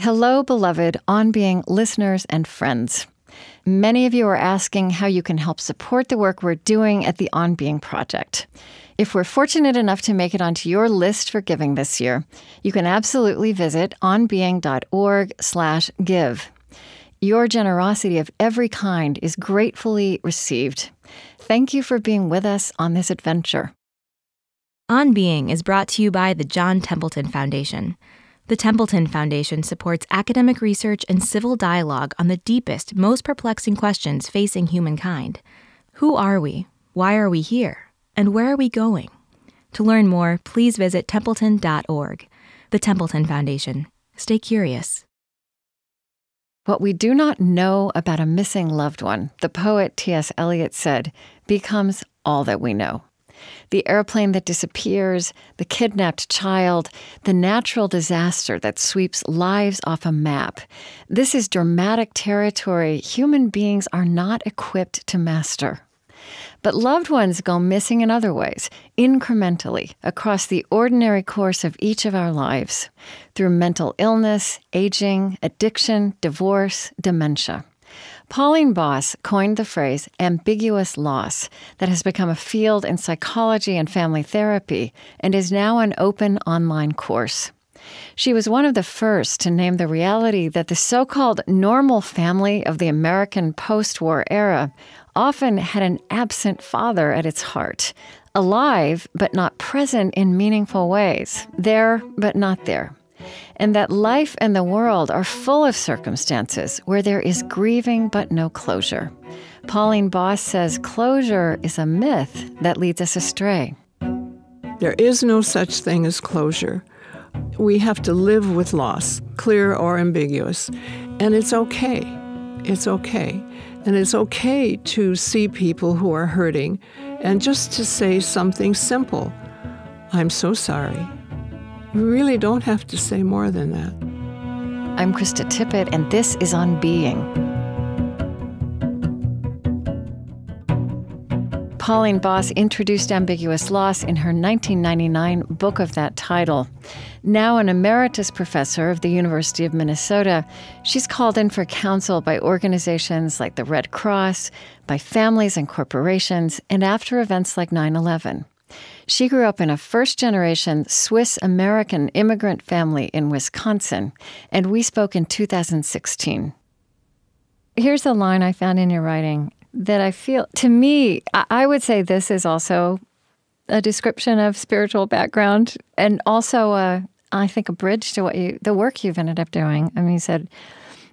Hello, beloved On Being listeners and friends. Many of you are asking how you can help support the work we're doing at the On Being Project. If we're fortunate enough to make it onto your list for giving this year, you can absolutely visit onbeing.org/give. Your generosity of every kind is gratefully received. Thank you for being with us on this adventure. On Being is brought to you by the John Templeton Foundation. The Templeton Foundation supports academic research and civil dialogue on the deepest, most perplexing questions facing humankind. Who are we? Why are we here? And where are we going? To learn more, please visit templeton.org. The Templeton Foundation. Stay curious. What we do not know about a missing loved one, the poet T.S. Eliot said, becomes all that we know. The airplane that disappears, the kidnapped child, the natural disaster that sweeps lives off a map. This is dramatic territory human beings are not equipped to master. But loved ones go missing in other ways, incrementally, across the ordinary course of each of our lives, through mental illness, aging, addiction, divorce, dementia. Pauline Boss coined the phrase ambiguous loss that has become a field in psychology and family therapy and is now an open online course. She was one of the first to name the reality that the so-called normal family of the American post-war era often had an absent father at its heart, alive but not present in meaningful ways, there but not there. And that life and the world are full of circumstances where there is grieving but no closure. Pauline Boss says closure is a myth that leads us astray. There is no such thing as closure. We have to live with loss, clear or ambiguous. And it's okay. It's okay. And it's okay to see people who are hurting and just to say something simple. I'm so sorry. We really don't have to say more than that. I'm Krista Tippett, and this is On Being. Pauline Boss introduced Ambiguous Loss in her 1999 book of that title. Now an emeritus professor of the University of Minnesota, she's called in for counsel by organizations like the Red Cross, by families and corporations, and after events like 9/11. She grew up in a first-generation Swiss-American immigrant family in Wisconsin, and we spoke in 2016. Here's a line I found in your writing that I feel, to me, I would say this is also a description of spiritual background and also, I think, a bridge to the work you've ended up doing. I mean, you said,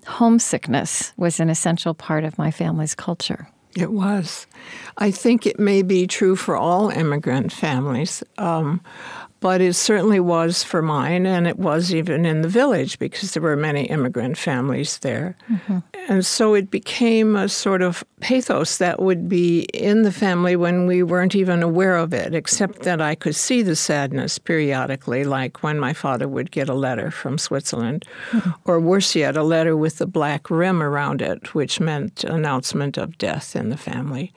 homesickness was an essential part of my family's culture. It was. I think it may be true for all immigrant families, but it certainly was for mine, and it was even in the village because there were many immigrant families there. Mm-hmm. And so it became a sort of pathos that would be in the family when we weren't even aware of it, except that I could see the sadness periodically, like when my father would get a letter from Switzerland, mm-hmm. or worse yet, a letter with the black rim around it, which meant announcement of death in the family.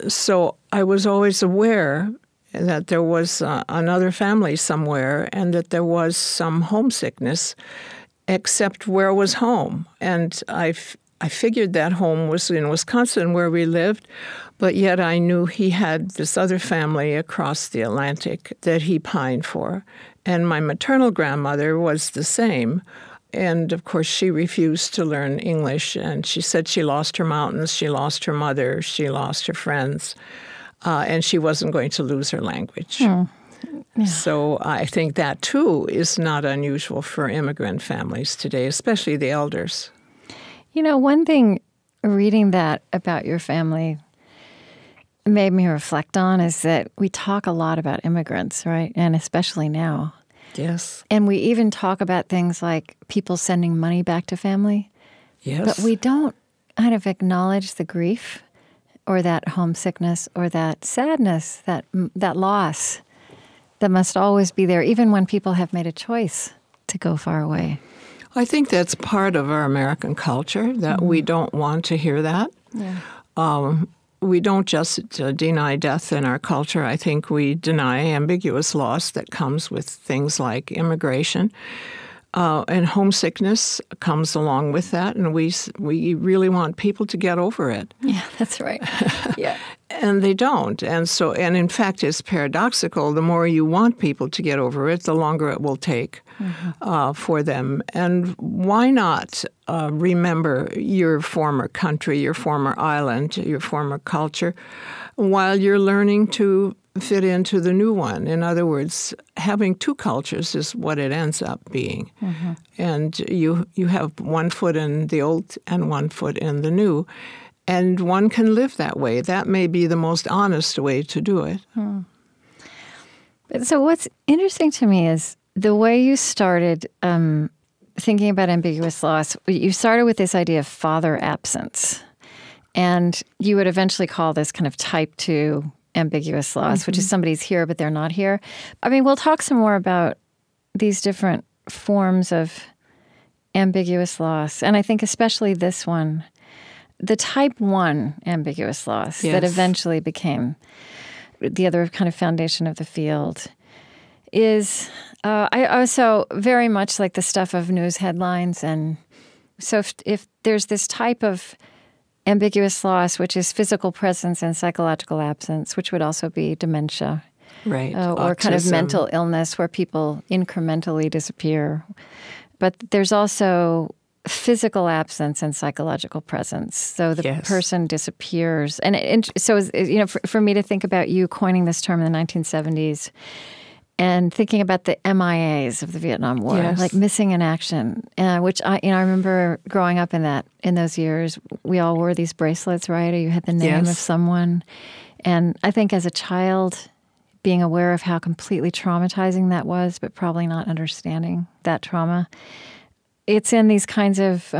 So I was always aware that there was another family somewhere and that there was some homesickness, except where was home. And I figured that home was in Wisconsin where we lived, but yet I knew he had this other family across the Atlantic that he pined for. And my maternal grandmother was the same. And, of course, she refused to learn English, and she said she lost her mountains, she lost her mother, she lost her friends, and she wasn't going to lose her language. Yeah. So I think that, too, is not unusual for immigrant families today, especially the elders. You know, one thing reading that about your family made me reflect on is that we talk a lot about immigrants, right? And especially now. Yes. And we even talk about things like people sending money back to family. Yes. But we don't kind of acknowledge the grief or that homesickness or that sadness, that loss that must always be there, even when people have made a choice to go far away. I think that's part of our American culture, that we don't want to hear that. Yeah. We don't just deny death in our culture. I think we deny ambiguous loss that comes with things like immigration. And homesickness comes along with that, and we really want people to get over it. Yeah, that's right. Yeah. And they don't. And in fact, it's paradoxical. The more you want people to get over it, the longer it will take for them. And why not remember your former country, your former island, your former culture, while you're learning to fit into the new one? In other words, having two cultures is what it ends up being. And you have one foot in the old and one foot in the new. And one can live that way. That may be the most honest way to do it. So what's interesting to me is the way you started thinking about ambiguous loss. You started with this idea of father absence. And you would eventually call this kind of type 2 ambiguous loss, which is somebody's here but they're not here. I mean, we'll talk some more about these different forms of ambiguous loss. And I think especially this one, the type 1 ambiguous loss that eventually became the other kind of foundation of the field is, I also very much like the stuff of news headlines. And so if there's this type of ambiguous loss, which is physical presence and psychological absence, which would also be dementia, right? Or kind of mental illness where people incrementally disappear. But there's also physical absence and psychological presence. So the person disappears. And so, for me to think about you coining this term in the 1970s and thinking about the MIAs of the Vietnam War, like missing in action, which I remember growing up in those years, we all wore these bracelets, right? Or you had the name of someone. And I think as a child, being aware of how completely traumatizing that was, but probably not understanding that trauma, it's in these kinds of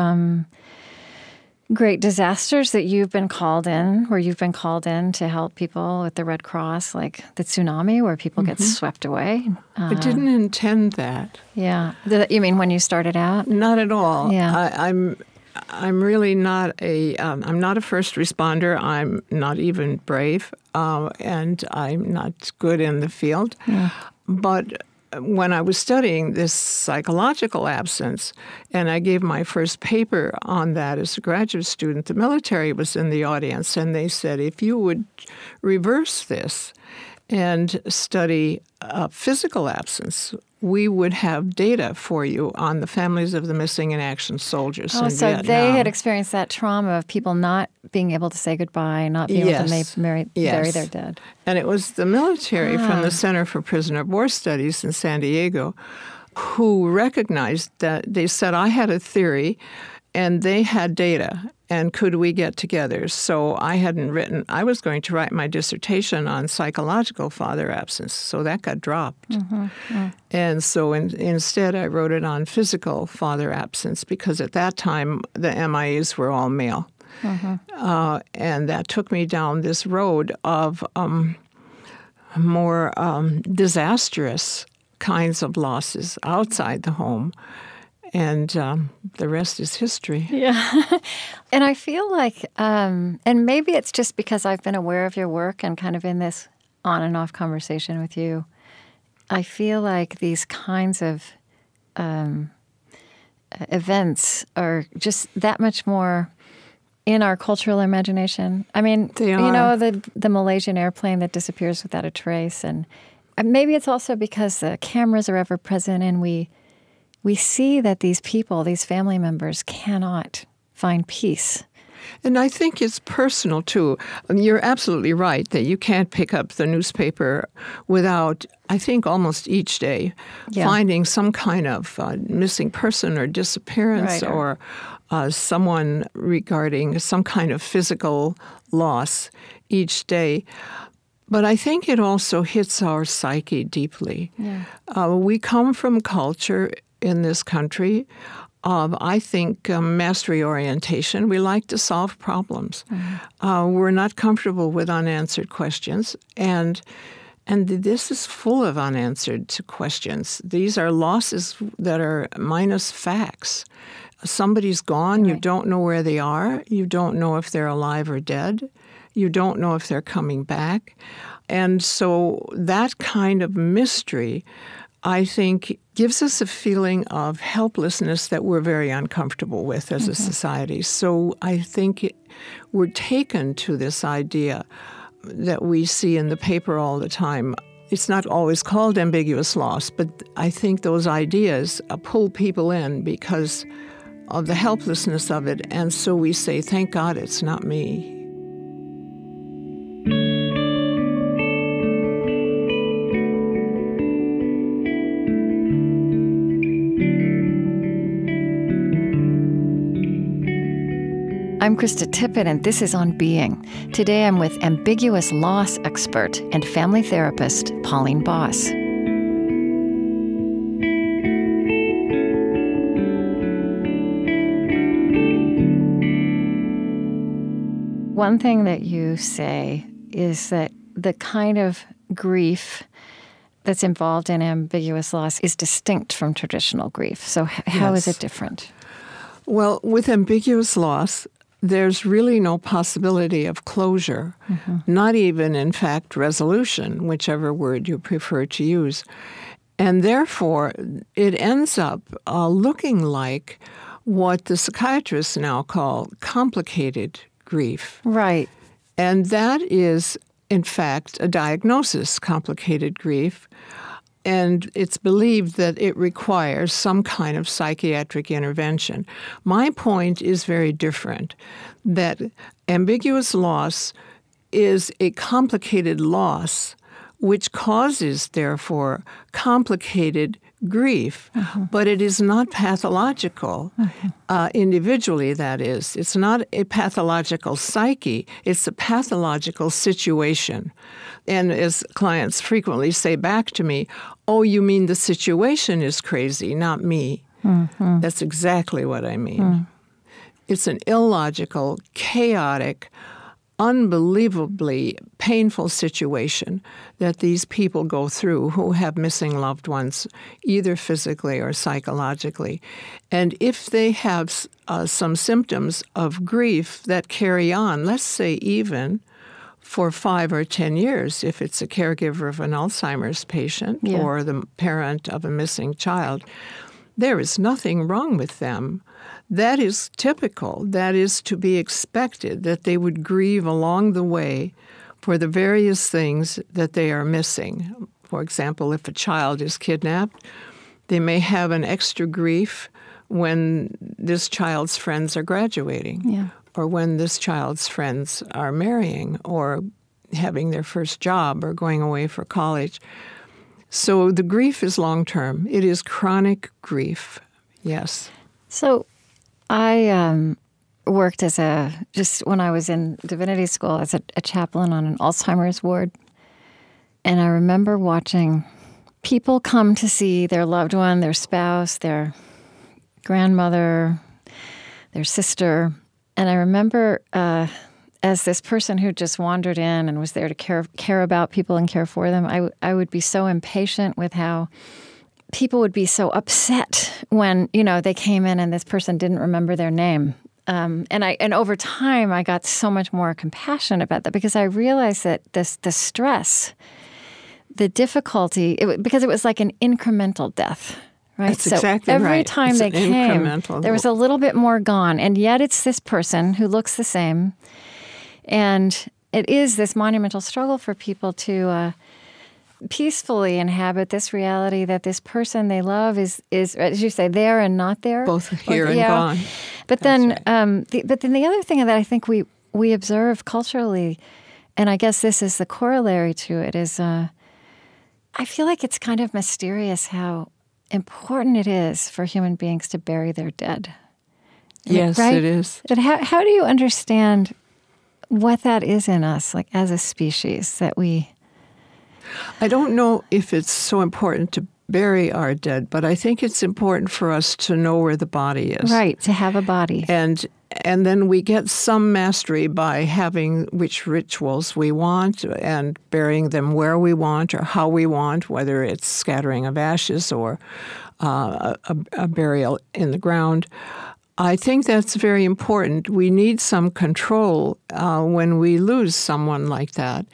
great disasters that you've been called in, where you've been called in to help people with the Red Cross, like the tsunami, where people get swept away. I didn't intend that. Yeah. You mean when you started out? Not at all. Yeah. I'm really not I'm not a first responder. I'm not even brave, and I'm not good in the field. Yeah. But when I was studying this psychological absence, and I gave my first paper on that as a graduate student, the military was in the audience, and they said, if you would reverse this and study physical absence, we would have data for you on the families of the missing in action soldiers in so Vietnam. They had experienced that trauma of people not being able to say goodbye, not being able to bury their dead. And it was the military from the Center for Prisoner of War Studies in San Diego who recognized that. They said, I had a theory, and they had data, and could we get together? So I was going to write my dissertation on psychological father absence, so that got dropped. And so instead I wrote it on physical father absence, because at that time the MIAs were all male. And that took me down this road of more disastrous kinds of losses outside the home. And the rest is history. Yeah. And I feel like, and maybe it's just because I've been aware of your work and kind of in this on and off conversation with you, I feel like these kinds of events are just that much more in our cultural imagination. I mean, the Malaysian airplane that disappears without a trace. And maybe it's also because the cameras are ever present, and we see that these people, these family members, cannot find peace. And I think it's personal, too. You're absolutely right that you can't pick up the newspaper without, I think, almost each day finding some kind of missing person or disappearance, or someone regarding some kind of physical loss each day. But I think it also hits our psyche deeply. Yeah. We come from culture in this country of, I think, mastery orientation. We like to solve problems. We're not comfortable with unanswered questions, and this is full of unanswered questions. These are losses that are minus facts. Somebody's gone. You don't know where they are. You don't know if they're alive or dead. You don't know if they're coming back. And so that kind of mystery I think gives us a feeling of helplessness that we're very uncomfortable with as a society. So I think we're taken to this idea that we see in the paper all the time. It's not always called ambiguous loss, but I think those ideas pull people in because of the helplessness of it. And so we say, thank God it's not me. I'm Krista Tippett, and this is On Being. Today I'm with ambiguous loss expert and family therapist Pauline Boss. One thing that you say is that the kind of grief that's involved in ambiguous loss is distinct from traditional grief. So how is it different? Well, with ambiguous loss, there's really no possibility of closure, not even, in fact, resolution, whichever word you prefer to use. And therefore, it ends up looking like what the psychiatrists now call complicated grief. Right. And that is, in fact, a diagnosis, complicated grief. And it's believed that it requires some kind of psychiatric intervention. My point is very different, that ambiguous loss is a complicated loss which causes, therefore, complicated grief, but it is not pathological individually, that is. It's not a pathological psyche, it's a pathological situation. And as clients frequently say back to me, oh, you mean the situation is crazy, not me. That's exactly what I mean. It's an illogical, chaotic, unbelievably painful situation that these people go through who have missing loved ones, either physically or psychologically. And if they have some symptoms of grief that carry on, let's say even for 5 or 10 years, if it's a caregiver of an Alzheimer's patient or the parent of a missing child, there is nothing wrong with them. That is typical. That is to be expected, that they would grieve along the way for the various things that they are missing. For example, if a child is kidnapped, they may have an extra grief when this child's friends are graduating, or when this child's friends are marrying, or having their first job, or going away for college. So the grief is long-term. It is chronic grief, yes. So I worked just when I was in divinity school, as a chaplain on an Alzheimer's ward. And I remember watching people come to see their loved one, their spouse, their grandmother, their sister. And I remember as this person who just wandered in and was there to care about people and care for them, I would be so impatient with how people would be so upset when, they came in and this person didn't remember their name. And over time, I got so much more compassion about that because I realized that the stress, the difficulty, because it was like an incremental death, right? That's exactly right. Every time they came, there was a little bit more gone. And yet it's this person who looks the same. And it is this monumental struggle for people to peacefully inhabit this reality that this person they love is, as you say, there and not there. Both here and gone. But then, but then the other thing that I think we observe culturally, and I guess this is the corollary to it, is I feel like it's kind of mysterious how important it is for human beings to bury their dead. Yes, right? It is. But how do you understand what that is in us, like as a species, that we... I don't know if it's so important to bury our dead, but I think it's important for us to know where the body is. Right, to have a body. And then we get some mastery by having which rituals we want and burying them where we want or how we want, whether it's scattering of ashes or a burial in the ground. I think that's very important. We need some control when we lose someone like that.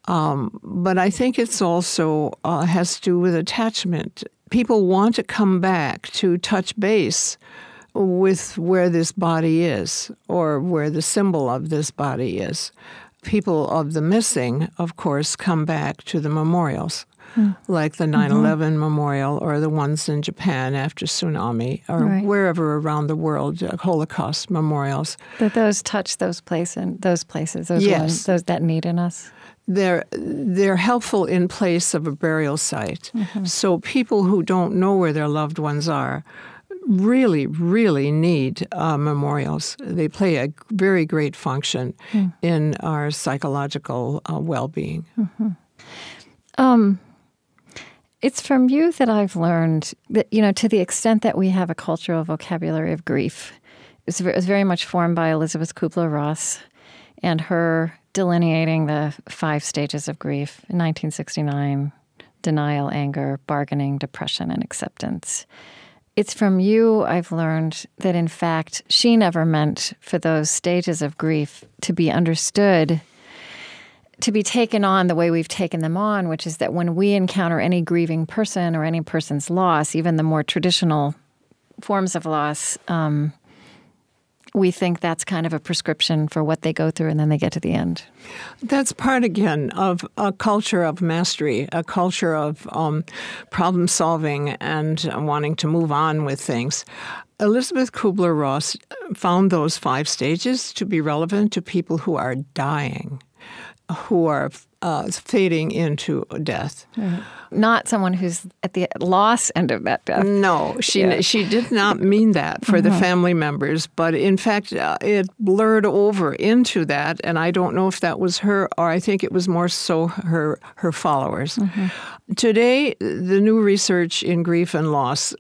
But I think it's also has to do with attachment. People want to come back to touch base with where this body is or where the symbol of this body is. People of the missing, of course, come back to the memorials, like the 9/11 memorial or the ones in Japan after tsunami or wherever around the world, Holocaust memorials. That those touch those places, those ones, those that need in us. They're helpful in place of a burial site. So people who don't know where their loved ones are really, really need memorials. They play a very great function in our psychological well-being. It's from you that I've learned that, to the extent that we have a cultural vocabulary of grief, it was very much formed by Elizabeth Kubler-Ross and her delineating the 5 stages of grief in 1969: denial, anger, bargaining, depression, and acceptance. It's from you I've learned that, in fact, she never meant for those stages of grief to be understood, to be taken on the way we've taken them on, which is that when we encounter any grieving person or any person's loss, even the more traditional forms of loss, we think that's kind of a prescription for what they go through, and then they get to the end. That's part, again, of a culture of mastery, a culture of problem solving and wanting to move on with things. Elizabeth Kubler-Ross found those 5 stages to be relevant to people who are dying, who are fading into death. Not someone who's at the loss end of that death. No, she did not mean that for the family members, but in fact, it blurred over into that, and I don't know if that was her, or I think it was more so her followers. Today, the new research in grief and loss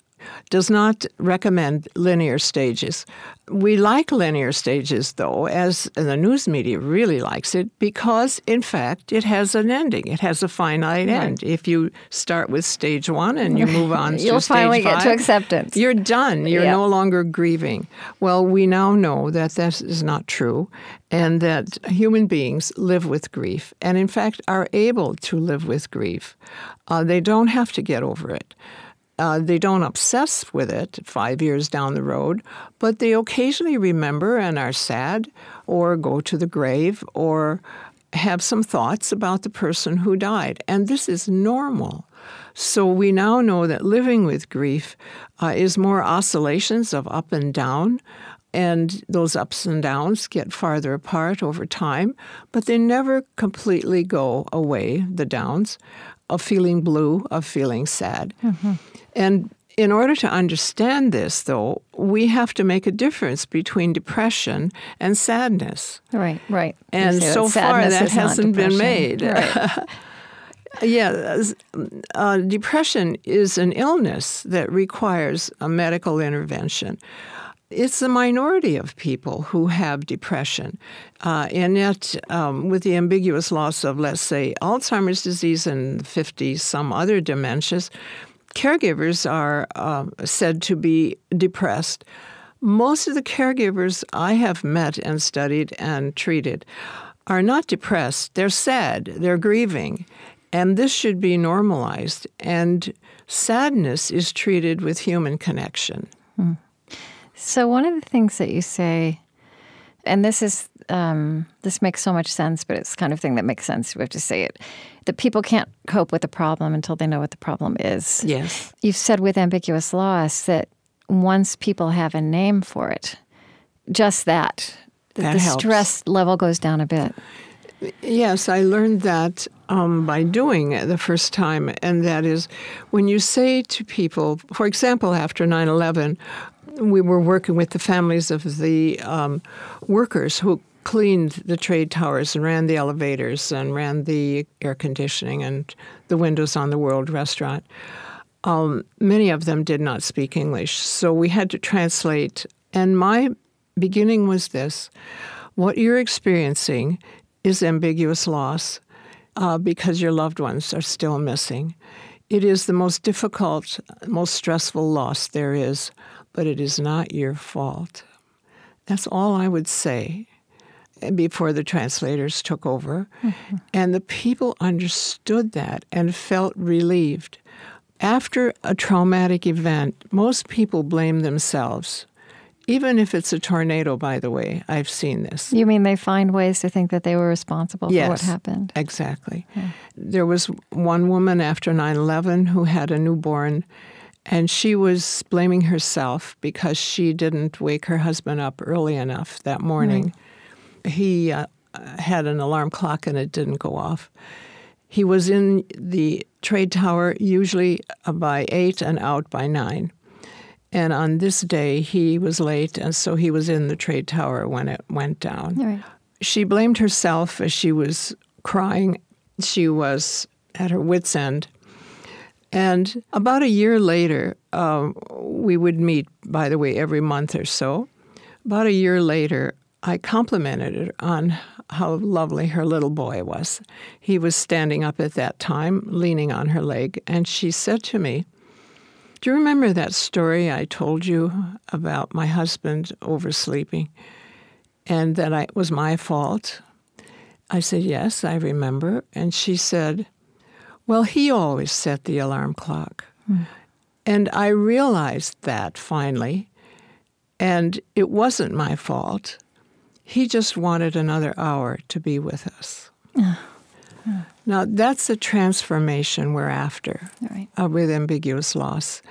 does not recommend linear stages. We like linear stages, though, as the news media really likes it, because, in fact, it has an ending. It has a finite end. If you start with stage 1 and you move on to stage 5, you'll finally get to acceptance. You're done. You're no longer grieving. Well, we now know that that is not true, and that human beings live with grief, and, in fact, are able to live with grief. They don't have to get over it. They don't obsess with it 5 years down the road, but they occasionally remember and are sad or go to the grave or have some thoughts about the person who died. And this is normal. So we now know that living with grief is more oscillations of up and down, and those ups and downs get farther apart over time, but they never completely go away, the downs, of feeling blue, of feeling sad. And in order to understand this, though, we have to make a difference between depression and sadness. Right. And so far, that hasn't been made. Right. Depression is an illness that requires a medical intervention. It's the minority of people who have depression. And yet, with the ambiguous loss of, let's say, Alzheimer's disease and 50 some other dementias, caregivers are said to be depressed. Most of the caregivers I have met and studied and treated are not depressed. They're sad. They're grieving. And this should be normalized. And sadness is treated with human connection. So one of the things that you say, and this makes so much sense, but it's the kind of thing that makes sense. We have to say it, that people can't cope with the problem until they know what the problem is. Yes. You've said with ambiguous loss that once people have a name for it, just that the stress level goes down a bit. Yes, I learned that by doing it the first time, and that is when you say to people, for example, after 9/11, we were working with the families of the workers who cleaned the trade towers and ran the elevators and ran the air conditioning and the windows on the World Restaurant. Many of them did not speak English, so we had to translate. And my beginning was this: what you're experiencing is ambiguous loss because your loved ones are still missing. It is the most difficult, most stressful loss there is, but it is not your fault. That's all I would say before the translators took over. Mm-hmm. And the people understood that and felt relieved. After a traumatic event, most people blame themselves. Even if it's a tornado, by the way, I've seen this. You mean they find ways to think that they were responsible for what happened? Exactly. Yeah. There was one woman after 9/11 who had a newborn, and she was blaming herself because she didn't wake her husband up early enough that morning. Mm. He had an alarm clock and it didn't go off. He was in the trade tower usually by 8 and out by 9. And on this day, he was late, and so he was in the trade tower when it went down. Right. She blamed herself as she was crying. She was at her wit's end. And about a year later, we would meet, by the way, every month or so. About a year later, I complimented her on how lovely her little boy was. He was standing up at that time, leaning on her leg, and she said to me, "Do you remember that story I told you about my husband oversleeping and that it was my fault?" I said, "Yes, I remember." And she said, "Well, he always set the alarm clock." Mm. And I realized that finally, and it wasn't my fault. He just wanted another hour to be with us. Now, that's the transformation we're after with ambiguous loss,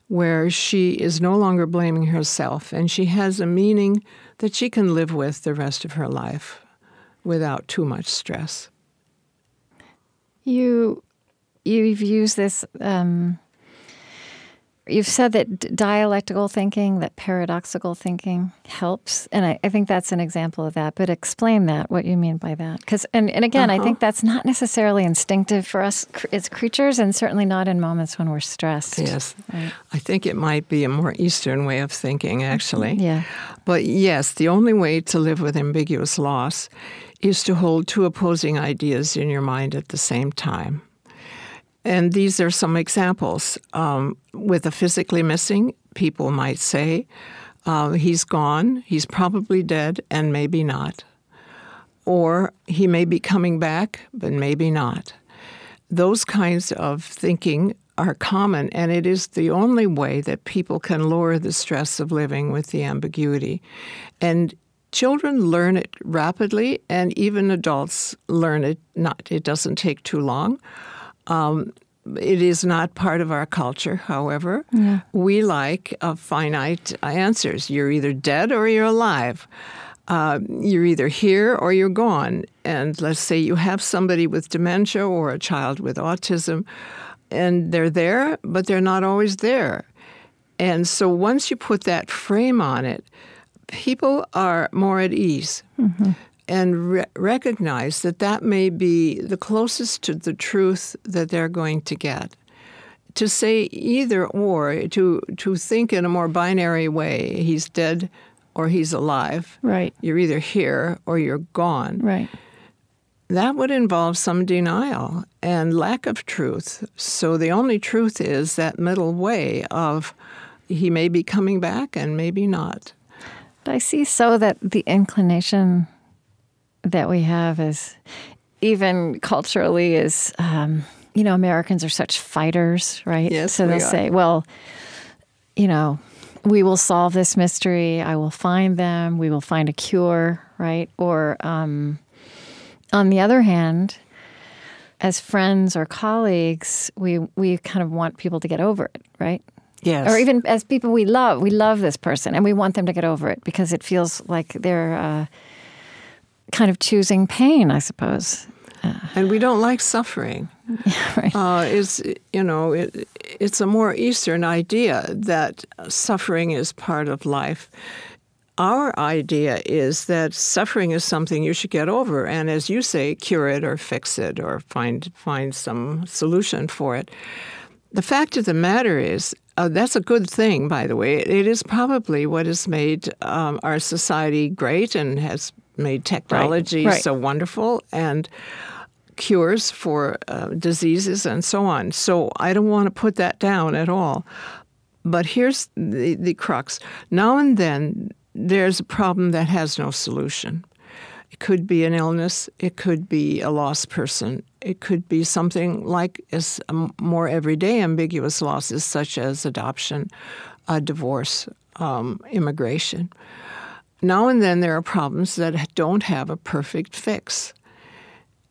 where she is no longer blaming herself, and she has a meaning that she can live with the rest of her life without too much stress. You've used this, you've said that dialectical thinking, that paradoxical thinking helps, and I think that's an example of that. But explain that, what you mean by that. Because, and again, I think that's not necessarily instinctive for us as creatures, and certainly not in moments when we're stressed. Yes. Right? I think it might be a more Eastern way of thinking, actually. Yeah. But yes, the only way to live with ambiguous loss is to hold two opposing ideas in your mind at the same time. And these are some examples. With the physically missing, people might say, he's gone, he's probably dead, and maybe not. Or he may be coming back, but maybe not. Those kinds of thinking are common, and it is the only way that people can lower the stress of living with the ambiguity. And children learn it rapidly, and even adults learn it. It doesn't take too long. It is not part of our culture, however. Yeah. We like finite answers. You're either dead or you're alive. You're either here or you're gone. And let's say you have somebody with dementia or a child with autism, and they're there, but they're not always there. And so once you put that frame on it, people are more at ease. Mm-hmm. And recognize that that may be the closest to the truth that they're going to get. To say either or, to think in a more binary way, he's dead or he's alive. Right. You're either here or you're gone. Right. That would involve some denial and lack of truth. So the only truth is that middle way of he may be coming back and maybe not. But I see so that the inclination that we have is, even culturally, is, Americans are such fighters, right? Yes, so they'll say, well, we will solve this mystery. I will find them. We will find a cure, right? Or on the other hand, as friends or colleagues, we kind of want people to get over it, right? Yes. Or even as people we love this person, and we want them to get over it because it feels like they're kind of choosing pain, I suppose. And we don't like suffering. Yeah, right. It's a more Eastern idea that suffering is part of life. Our idea is that suffering is something you should get over, and as you say, cure it or fix it or find some solution for it. The fact of the matter is, that's a good thing, by the way. It is probably what has made our society great and has made technology so wonderful, and cures for diseases and so on. So I don't want to put that down at all. But here's the crux. Now and then, there's a problem that has no solution. It could be an illness. It could be a lost person. It could be something like more everyday ambiguous losses, such as adoption, divorce, immigration. Now and then there are problems that don't have a perfect fix.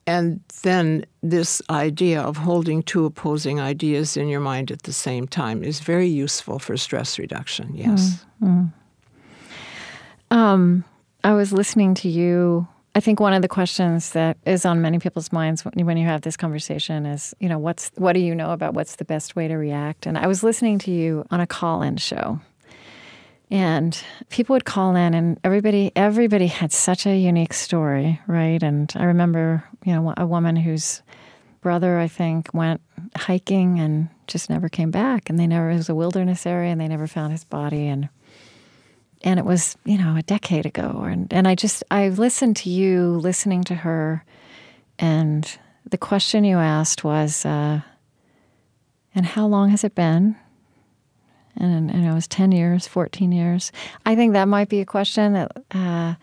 And then this idea of holding two opposing ideas in your mind at the same time is very useful for stress reduction, yes. I was listening to you. I think one of the questions that is on many people's minds when you have this conversation is, what do you know about what's the best way to react? And I was listening to you on a call-in show. And people would call in, and everybody had such a unique story, right? And I remember, a woman whose brother, I think, went hiking and just never came back. And it was a wilderness area, and they never found his body. And it was, a decade ago. And I listened to you, listening to her, and the question you asked was, and how long has it been? And it was 10 years, 14 years. I think that might be a question that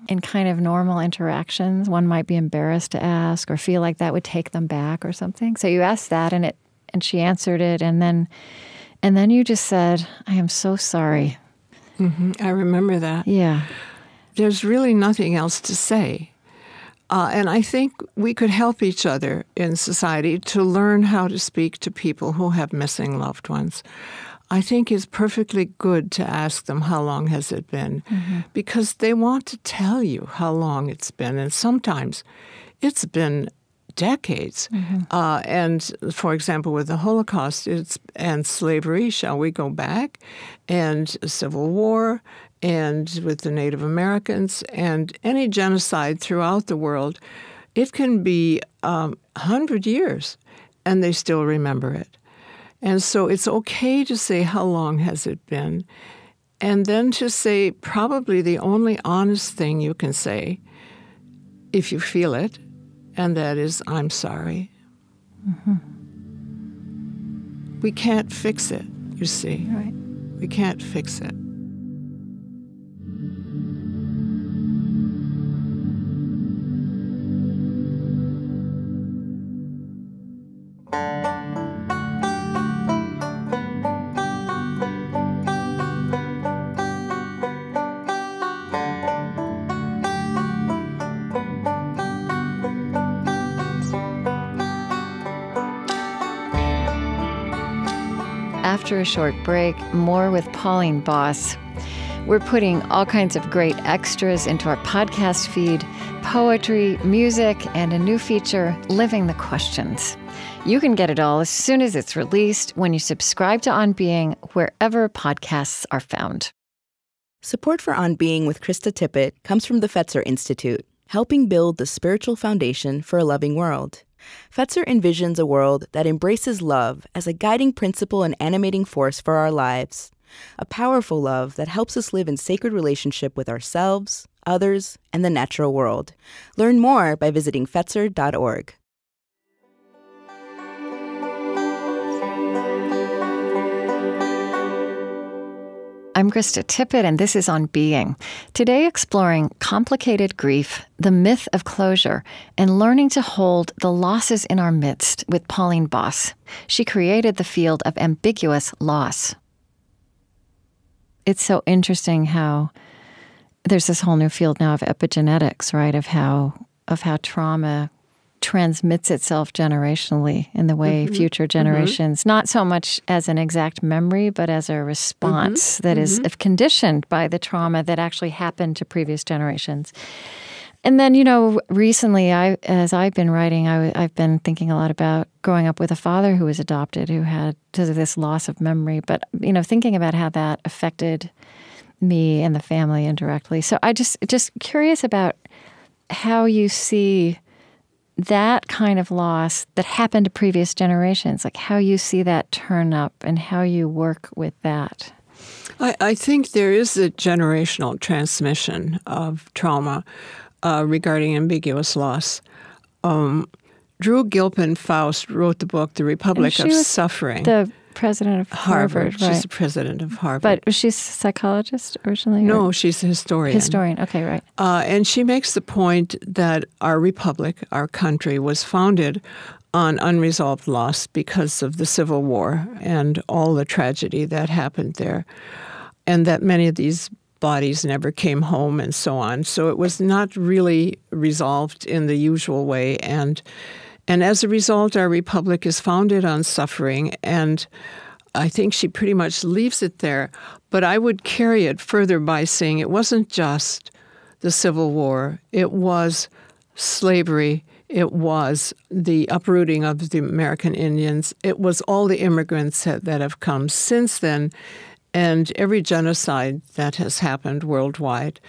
in kind of normal interactions, one might be embarrassed to ask or feel like that would take them back or something. So you asked that, and she answered it, and then you just said, "I am so sorry." Mm-hmm. I remember that. Yeah. There's really nothing else to say. And I think we could help each other in society to learn how to speak to people who have missing loved ones. I think it's perfectly good to ask them, how long has it been? Mm-hmm. Because they want to tell you how long it's been. And sometimes it's been decades. Mm-hmm. And for example, with the Holocaust and slavery, shall we go back? And Civil War, and with the Native Americans, and any genocide throughout the world, it can be 100 years, and they still remember it. And so it's okay to say, how long has it been? And then to say probably the only honest thing you can say, if you feel it, and that is, I'm sorry. Mm-hmm. We can't fix it, you see. Right. We can't fix it. After a short break, more with Pauline Boss. We're putting all kinds of great extras into our podcast feed, poetry, music, and a new feature, Living the Questions. You can get it all as soon as it's released when you subscribe to On Being wherever podcasts are found. Support for On Being with Krista Tippett comes from the Fetzer Institute, helping build the spiritual foundation for a loving world. Fetzer envisions a world that embraces love as a guiding principle and animating force for our lives. A powerful love that helps us live in sacred relationship with ourselves, others, and the natural world. Learn more by visiting Fetzer.org. I'm Krista Tippett, and this is On Being. Today exploring complicated grief, the myth of closure, and learning to hold the losses in our midst with Pauline Boss. She created the field of ambiguous loss. It's so interesting how there's this whole new field now of epigenetics, right, of how trauma transmits itself generationally in the way future generations, not so much as an exact memory, but as a response that is conditioned by the trauma that actually happened to previous generations. And then, recently, as I've been writing, I've been thinking a lot about growing up with a father who was adopted, who had this loss of memory, but, thinking about how that affected me and the family indirectly. So I just curious about how you see that kind of loss that happened to previous generations, like how you see that turn up and how you work with that. I think there is a generational transmission of trauma regarding ambiguous loss. Drew Gilpin Faust wrote the book, The Republic of Suffering. The president of Harvard, right? She's the president of Harvard. But was she a psychologist originally? No, she's a historian. Historian, okay, right. And she makes the point that our republic, our country, was founded on unresolved loss because of the Civil War and all the tragedy that happened there, and that many of these bodies never came home and so on. So it was not really resolved in the usual way. And as a result, our republic is founded on suffering. And I think she pretty much leaves it there. But I would carry it further by saying it wasn't just the Civil War. It was slavery. It was the uprooting of the American Indians. It was all the immigrants that have come since then. And every genocide that has happened worldwide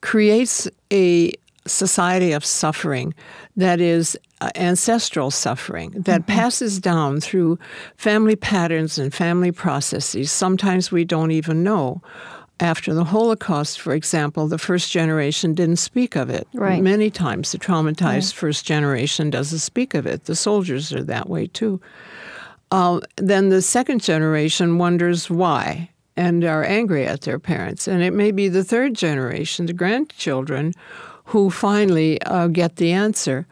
creates a society of suffering that is ancestral suffering, that passes down through family patterns and family processes. Sometimes we don't even know. After the Holocaust, for example, the first generation didn't speak of it. Right. Many times the traumatized first generation doesn't speak of it. The soldiers are that way too. Then the second generation wonders why and are angry at their parents. And it may be the third generation, the grandchildren, who finally get the answer.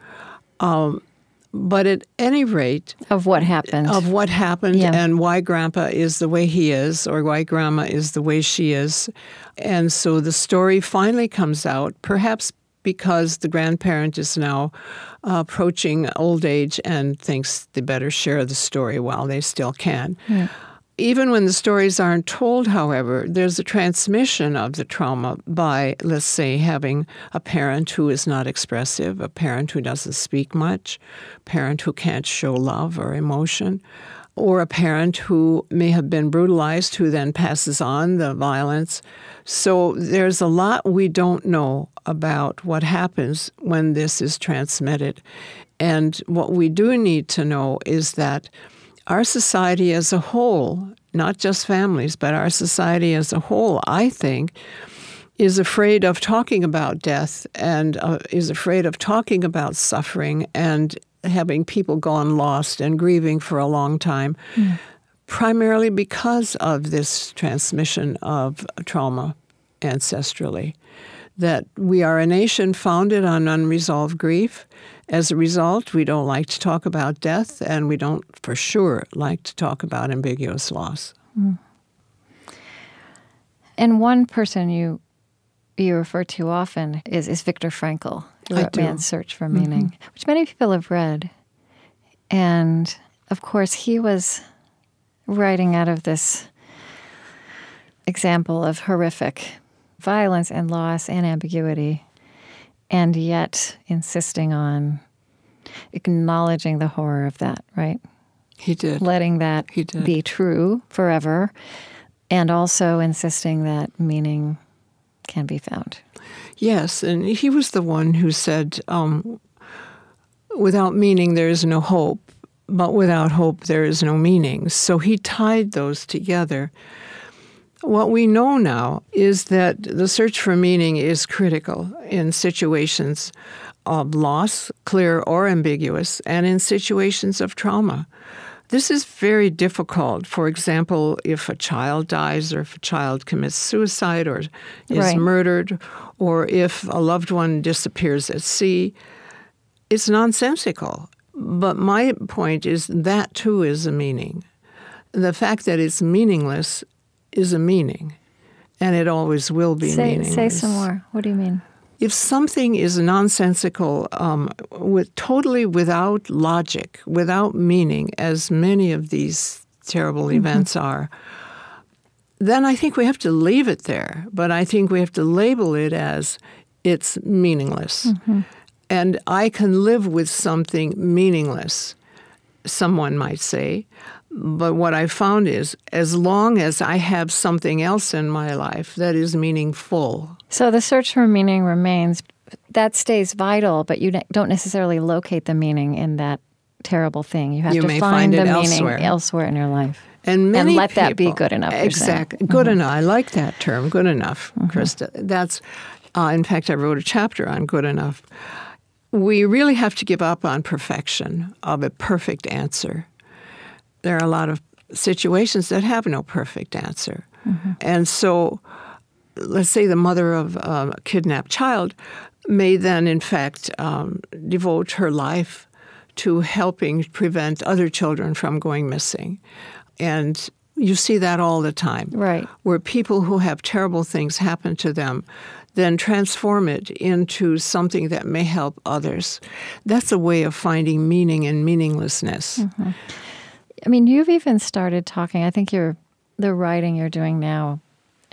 But at any rate... Of what happened. Yeah. And why Grandpa is the way he is, or why Grandma is the way she is. And so the story finally comes out, perhaps because the grandparent is now approaching old age and thinks they better share the story while they still can. Yeah. Even when the stories aren't told, however, there's a transmission of the trauma by, let's say, having a parent who is not expressive, a parent who doesn't speak much, a parent who can't show love or emotion, or a parent who may have been brutalized who then passes on the violence. So there's a lot we don't know about what happens when this is transmitted. And what we do need to know is that our society as a whole, not just families, but our society as a whole, I think, is afraid of talking about death and is afraid of talking about suffering and having people gone lost and grieving for a long time, primarily because of this transmission of trauma ancestrally. That we are a nation founded on unresolved grief. As a result, we don't like to talk about death, and we don't, for sure, like to talk about ambiguous loss. And one person you refer to often is Viktor Frankl, who wrote Man's Search for Meaning, which many people have read. And, of course, he was writing out of this example of horrific violence and loss and ambiguity, and yet insisting on acknowledging the horror of that, right? He did. Letting that be true forever, and also insisting that meaning can be found. Yes, and he was the one who said, without meaning there is no hope, but without hope there is no meaning. So he tied those together. What we know now is that the search for meaning is critical in situations of loss, clear or ambiguous, and in situations of trauma. This is very difficult. For example, if a child dies, or if a child commits suicide or is murdered, or if a loved one disappears at sea, it's nonsensical. But my point is that, too, is a meaning. The fact that it's meaningless is a meaning, and it always will be meaningless. Say some more. What do you mean? If something is nonsensical, totally without logic, without meaning, as many of these terrible events are, then I think we have to leave it there. But I think we have to label it as it's meaningless. And I can live with something meaningless, someone might say. But what I found is, as long as I have something else in my life that is meaningful. So the search for meaning remains. That stays vital, but you don't necessarily locate the meaning in that terrible thing. You have to find the meaning elsewhere in your life. And let that be good enough. Exactly. Good enough. I like that term, good enough, Krista. That's, in fact, I wrote a chapter on good enough. We really have to give up on perfection, of a perfect answer. There are a lot of situations that have no perfect answer. And so, let's say the mother of a kidnapped child may then, in fact, devote her life to helping prevent other children from going missing. And you see that all the time. Right. Where people who have terrible things happen to them then transform it into something that may help others. That's a way of finding meaning in meaninglessness. I mean, you've even started talking, I think the writing you're doing now,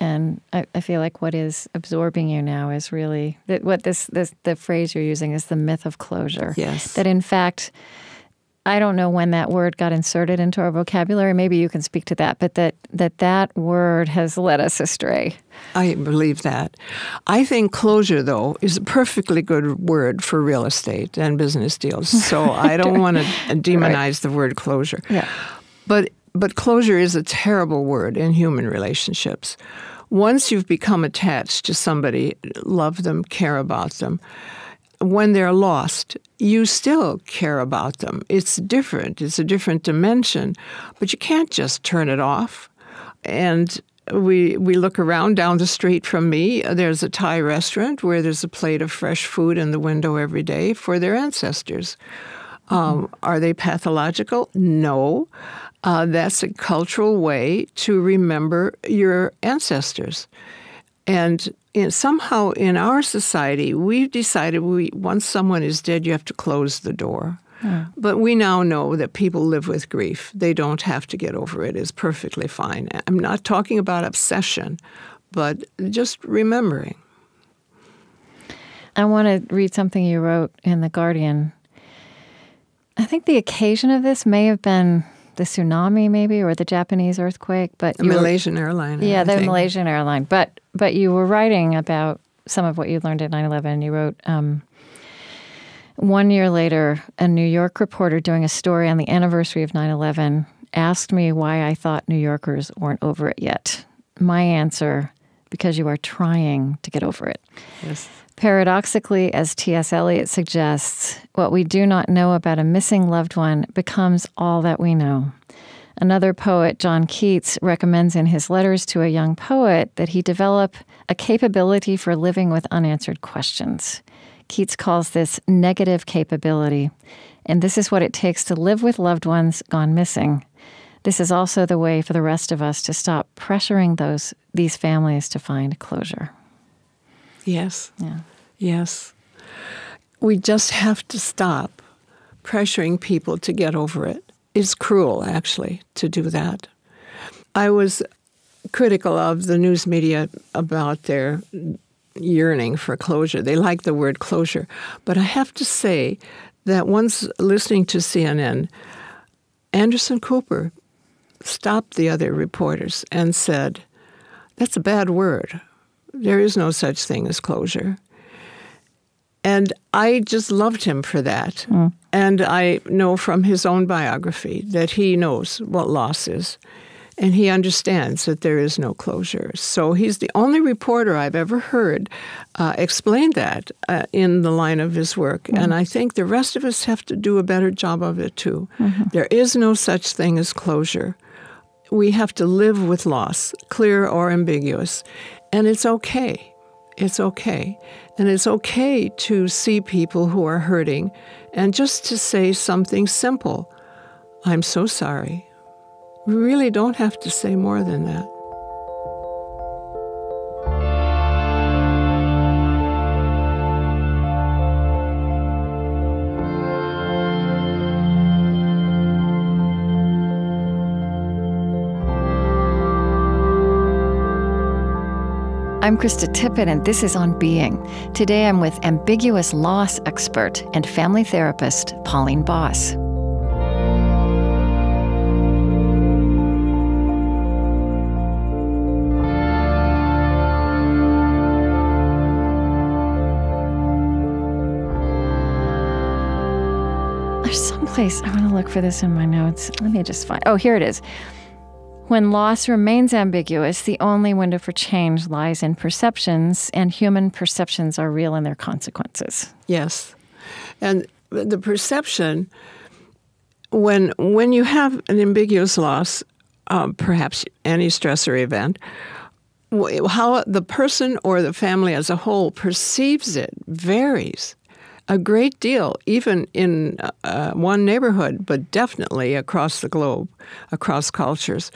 and I feel like what is absorbing you now is really, the phrase you're using is the myth of closure. Yes. That in fact, I don't know when that word got inserted into our vocabulary. Maybe you can speak to that, but that word has led us astray. I believe that. I think closure, though, is a perfectly good word for real estate and business deals. So I don't want to demonize the word closure. Yeah. But closure is a terrible word in human relationships. Once you've become attached to somebody, love them, care about them, when they're lost, you still care about them. It's different. It's a different dimension. But you can't just turn it off. And we look around down the street from me. There's a Thai restaurant where there's a plate of fresh food in the window every day for their ancestors. Are they pathological? No. That's a cultural way to remember your ancestors. And somehow in our society, we've decided once someone is dead, you have to close the door. But we now know that people live with grief. They don't have to get over it. It's perfectly fine. I'm not talking about obsession, but just remembering. I want to read something you wrote in The Guardian. I think the occasion of this may have been the tsunami, maybe, or the Japanese earthquake, but the Malaysian airline. Yeah, the Malaysian airline. But you were writing about some of what you learned at 9/11. You wrote, 1 year later, a New York reporter doing a story on the anniversary of 9/11 asked me why I thought New Yorkers weren't over it yet. My answer, because you are trying to get over it. Yes. Paradoxically, as T.S. Eliot suggests, what we do not know about a missing loved one becomes all that we know. Another poet, John Keats, recommends in his letters to a young poet that he develop a capability for living with unanswered questions. Keats calls this negative capability, and this is what it takes to live with loved ones gone missing. This is also the way for the rest of us to stop pressuring these families to find closure. Yes. Yeah. Yes. We just have to stop pressuring people to get over it. It's cruel, actually, to do that. I was critical of the news media about their yearning for closure. They like the word closure. But I have to say that once listening to CNN, Anderson Cooper stopped the other reporters and said, "That's a bad word. There is no such thing as closure." And I just loved him for that. And I know from his own biography that he knows what loss is. And he understands that there is no closure. So he's the only reporter I've ever heard explain that in the line of his work. And I think the rest of us have to do a better job of it, too. There is no such thing as closure. We have to live with loss, clear or ambiguous. And it's okay. It's okay. And it's okay to see people who are hurting and just to say something simple. I'm so sorry. We really don't have to say more than that. I'm Krista Tippett, and this is On Being. Today I'm with ambiguous loss expert and family therapist Pauline Boss. There's someplace, I want to look for this in my notes. Let me just find, here it is. When loss remains ambiguous, the only window for change lies in perceptions, and human perceptions are real in their consequences. Yes. And the perception, when you have an ambiguous loss, perhaps any stressor event, how the person or the family as a whole perceives it varies a great deal, even in one neighborhood, but definitely across the globe, across cultures.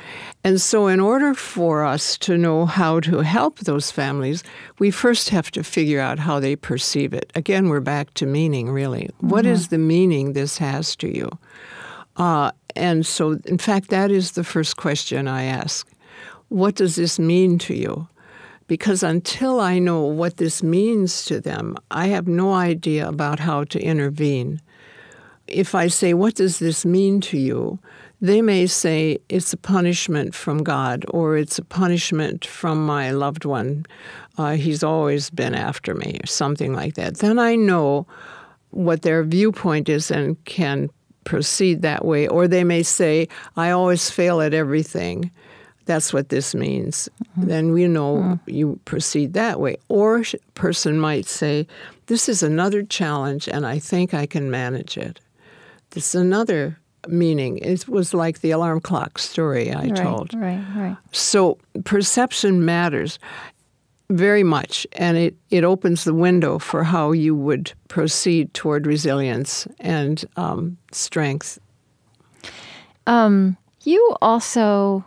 And so in order for us to know how to help those families, we first have to figure out how they perceive it. Again, we're back to meaning, really. Mm-hmm. What is the meaning this has to you? And so, in fact, that is the first question I ask. What does this mean to you? Because until I know what this means to them, I have no idea about how to intervene. If I say, what does this mean to you? They may say, it's a punishment from God, or it's a punishment from my loved one. He's always been after me, or something like that. Then I know what their viewpoint is and can proceed that way. Or they may say, I always fail at everything. That's what this means. Mm-hmm. Then we know you proceed that way. Or a person might say, this is another challenge and I think I can manage it. This is another meaning. It was like the alarm clock story I told. Right. So perception matters very much, and it opens the window for how you would proceed toward resilience and strength. You also...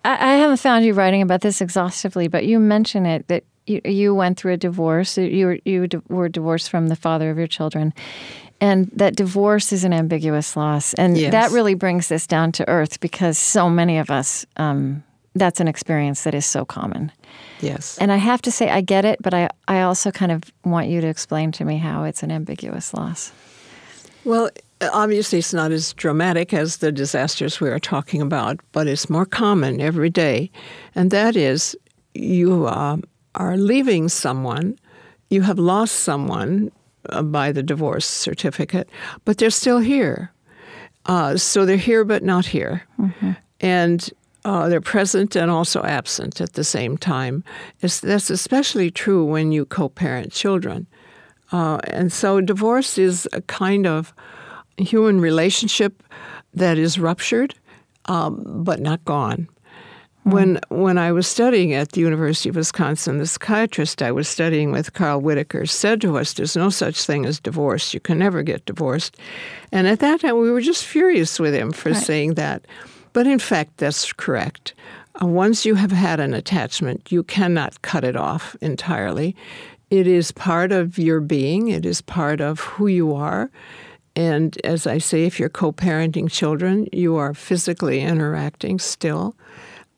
I haven't found you writing about this exhaustively, but you mention it, that you went through a divorce. You were divorced from the father of your children, and that divorce is an ambiguous loss. And that really brings this down to earth because so many of us, that's an experience that is so common. Yes. And I have to say, I get it, but I also kind of want you to explain to me how it's an ambiguous loss. Well, obviously, it's not as dramatic as the disasters we are talking about, but it's more common every day. And that is, you are leaving someone, you have lost someone by the divorce certificate, but they're still here. So they're here but not here. Mm-hmm. And they're present and also absent at the same time. That's especially true when you co-parent children. And so divorce is a kind of human relationship that is ruptured, but not gone. When I was studying at the University of Wisconsin, the psychiatrist I was studying with, Carl Whitaker, said to us, there's no such thing as divorce. You can never get divorced. And at that time, we were just furious with him for saying that. But in fact, that's correct. Once you have had an attachment, you cannot cut it off entirely. It is part of your being. It is part of who you are. And as I say, if you're co-parenting children, you are physically interacting still.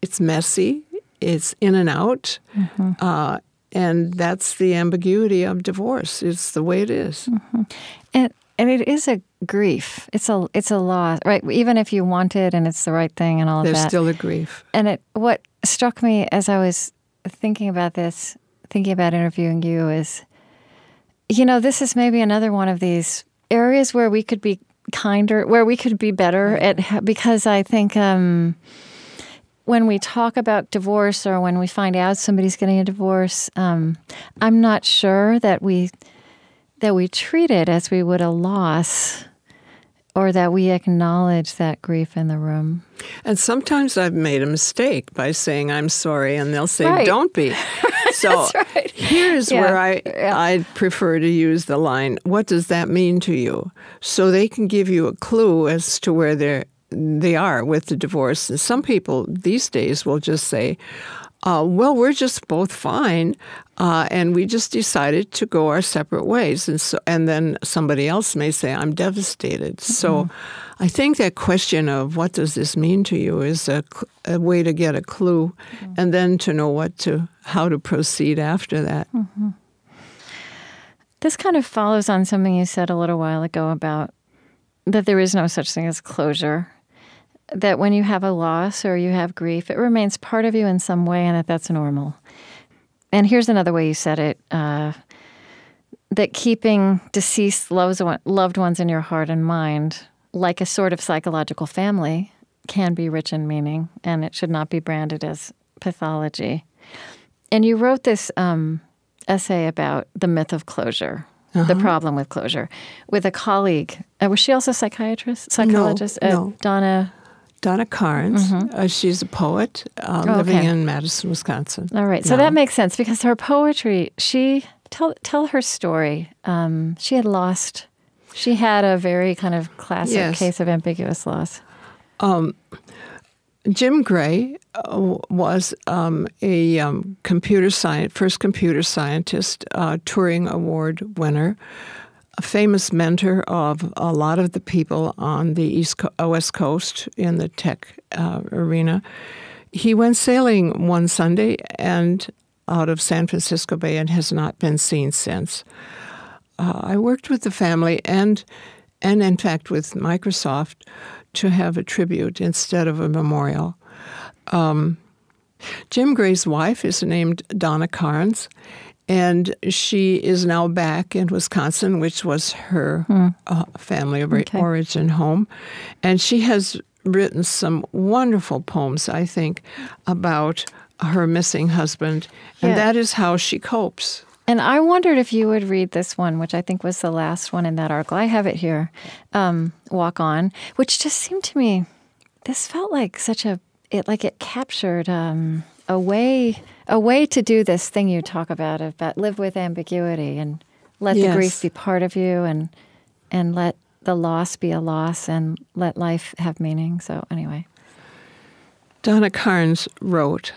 It's messy. It's in and out. Mm-hmm. And that's the ambiguity of divorce. It's the way it is. Mm-hmm. And it is a grief. It's a loss, right? Even if you want it and it's the right thing and all of that. There's still a grief. And what struck me as I was thinking about this, thinking about interviewing you is, this is maybe another one of these areas where we could be kinder, where we could be better at, because I think when we talk about divorce or when we find out somebody's getting a divorce, I'm not sure that we treat it as we would a loss, or that we acknowledge that grief in the room. And sometimes I've made a mistake by saying I'm sorry, and they'll say, don't be. So here's where I prefer to use the line, what does that mean to you? So they can give you a clue as to where they are with the divorce. And some people these days will just say, well, we're just both fine, and we just decided to go our separate ways. And then somebody else may say, I'm devastated. Mm-hmm. So I think that question of what does this mean to you is a way to get a clue, and then to know how to proceed after that. Mm-hmm. This kind of follows on something you said a little while ago about that there is no such thing as closure. That when you have a loss or you have grief, it remains part of you in some way, and that's normal. And here's another way you said it, that keeping deceased loved ones in your heart and mind, like a sort of psychological family, can be rich in meaning, and it should not be branded as pathology. And you wrote this essay about the myth of closure, the problem with closure, with a colleague. Was she also a psychologist? No. Donna... Donna Carnes. She's a poet living in Madison, Wisconsin. All right. So that makes sense because her poetry, tell her story. She had a very kind of classic case of ambiguous loss. Jim Gray was a first computer scientist, Turing Award winner, a famous mentor of a lot of the people on the West Coast in the tech arena. He went sailing one Sunday and out of San Francisco Bay and has not been seen since. I worked with the family and in fact with Microsoft to have a tribute instead of a memorial. Jim Gray's wife is named Donna Carnes, and she is now back in Wisconsin, which was her family of origin home. And she has written some wonderful poems, I think, about her missing husband. And that is how she copes. And I wondered if you would read this one, which I think was the last one in that article. I have it here, Walk On, which just seemed to me, this felt like it captured a way to do this thing you talk about live with ambiguity and let the grief be part of you and let the loss be a loss and let life have meaning. So anyway. Donna Carnes wrote,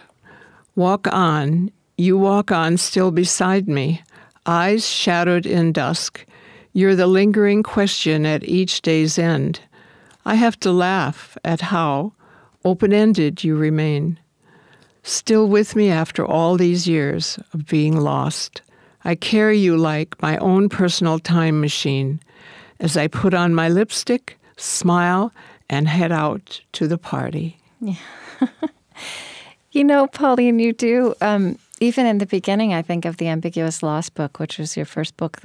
"Walk on, you walk on still beside me, eyes shadowed in dusk. You're the lingering question at each day's end. I have to laugh at how open-ended you remain. Still with me after all these years of being lost. I carry you like my own personal time machine as I put on my lipstick, smile, and head out to the party." Yeah. Pauline, you do, even in the beginning, I think, of the Ambiguous Loss book, which was your first book,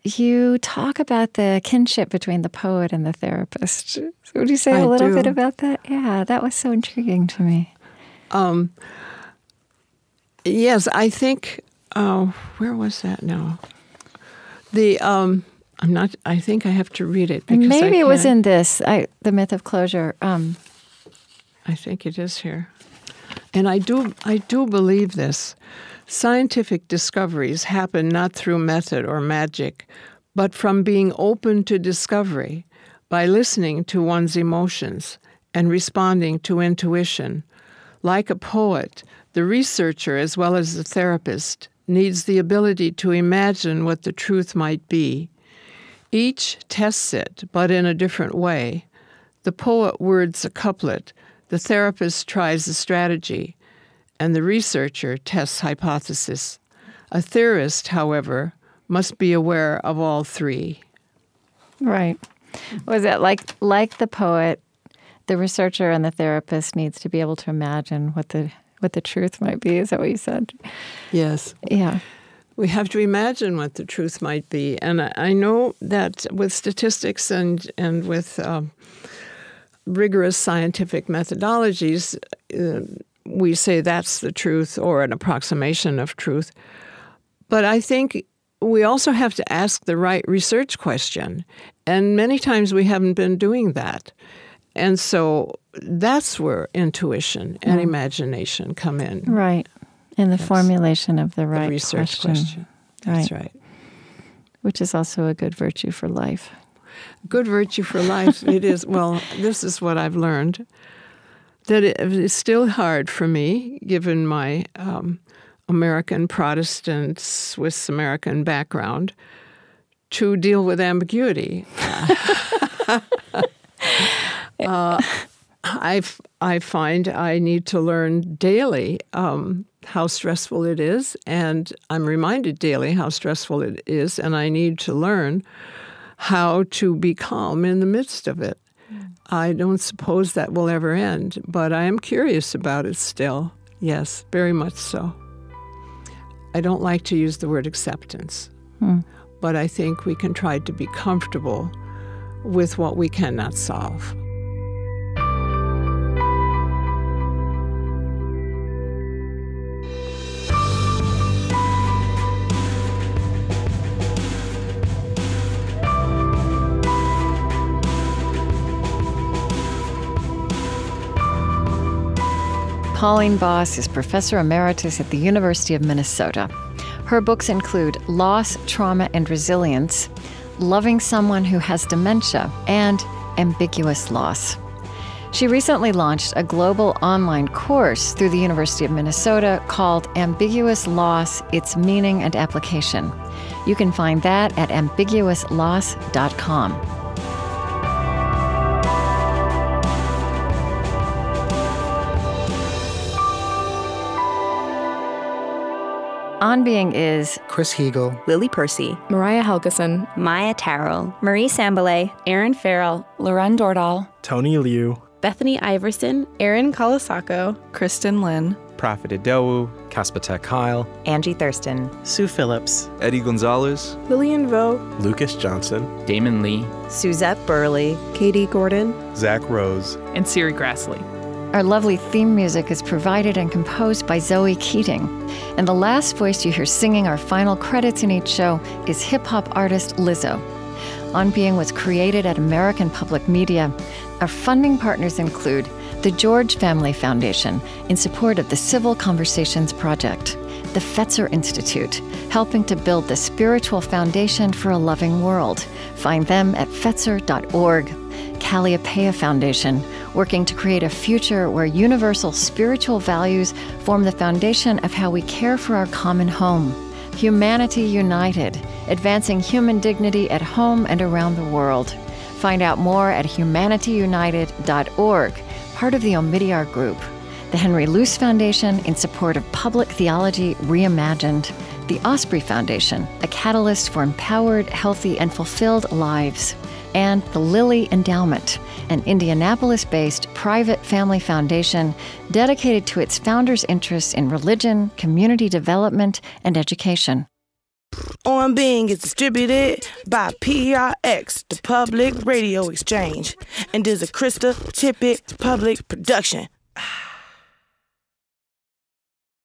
you talk about the kinship between the poet and the therapist. So would you say a little bit about that? Yeah, that was so intriguing to me. Yes, I think, where was that now? I think I have to read it. Because maybe it was in this, The Myth of Closure. I think it is here. And I do believe this. Scientific discoveries happen not through method or magic, but from being open to discovery, by listening to one's emotions and responding to intuition. Like a poet, the researcher as well as the therapist needs the ability to imagine what the truth might be. Each tests it, but in a different way. The poet words a couplet, the therapist tries a strategy, and the researcher tests hypothesis. A theorist, however, must be aware of all three. Right. Was it like the poet, the researcher and the therapist needs to be able to imagine what the truth might be? Is that what you said? Yes. Yeah. We have to imagine what the truth might be. And I know that with statistics and with rigorous scientific methodologies, we say that's the truth or an approximation of truth. But I think we also have to ask the right research question. And many times we haven't been doing that. And so that's where intuition and imagination come in. Right. In the formulation of the right research question. That's right. Which is also a good virtue for life. Good virtue for life. It is. Well, this is what I've learned, that it is still hard for me, given my American Protestant, Swiss American background, to deal with ambiguity. I find I need to learn daily how stressful it is, and I'm reminded daily how stressful it is, and I need to learn how to be calm in the midst of it. I don't suppose that will ever end, but I am curious about it still. Yes, very much so. I don't like to use the word acceptance, but I think we can try to be comfortable with what we cannot solve. Pauline Boss is professor emeritus at the University of Minnesota. Her books include Loss, Trauma, and Resilience, Loving Someone Who Has Dementia, and Ambiguous Loss. She recently launched a global online course through the University of Minnesota called Ambiguous Loss, Its Meaning and Application. You can find that at ambiguousloss.com. On Being is Chris Heagle, Lily Percy, Mariah Helgeson, Maya Tarrell, Marie Sambalay, Aaron Farrell, Loren Dordal, Tony Liu, Bethany Iverson, Erin Kalasako, Kristen Lynn, Prophet Adewu, Kaspatek Kyle, Angie Thurston, Sue Phillips, Eddie Gonzalez, Lillian Vo, Lucas Johnson, Damon Lee, Suzette Burley, Katie Gordon, Zach Rose, and Siri Grassley. Our lovely theme music is provided and composed by Zoe Keating. And the last voice you hear singing our final credits in each show is hip-hop artist Lizzo. On Being was created at American Public Media. Our funding partners include the George Family Foundation in support of the Civil Conversations Project, the Fetzer Institute, helping to build the spiritual foundation for a loving world. Find them at fetzer.org. Calliopeia Foundation, working to create a future where universal spiritual values form the foundation of how we care for our common home. Humanity United, advancing human dignity at home and around the world. Find out more at humanityunited.org, part of the Omidyar Group. The Henry Luce Foundation, in support of public theology reimagined. The Osprey Foundation, a catalyst for empowered, healthy, and fulfilled lives. And the Lilly Endowment, an Indianapolis-based private family foundation dedicated to its founders' interests in religion, community development, and education. On Being is distributed by PRX, the Public Radio Exchange, and is a Krista Tippett public production.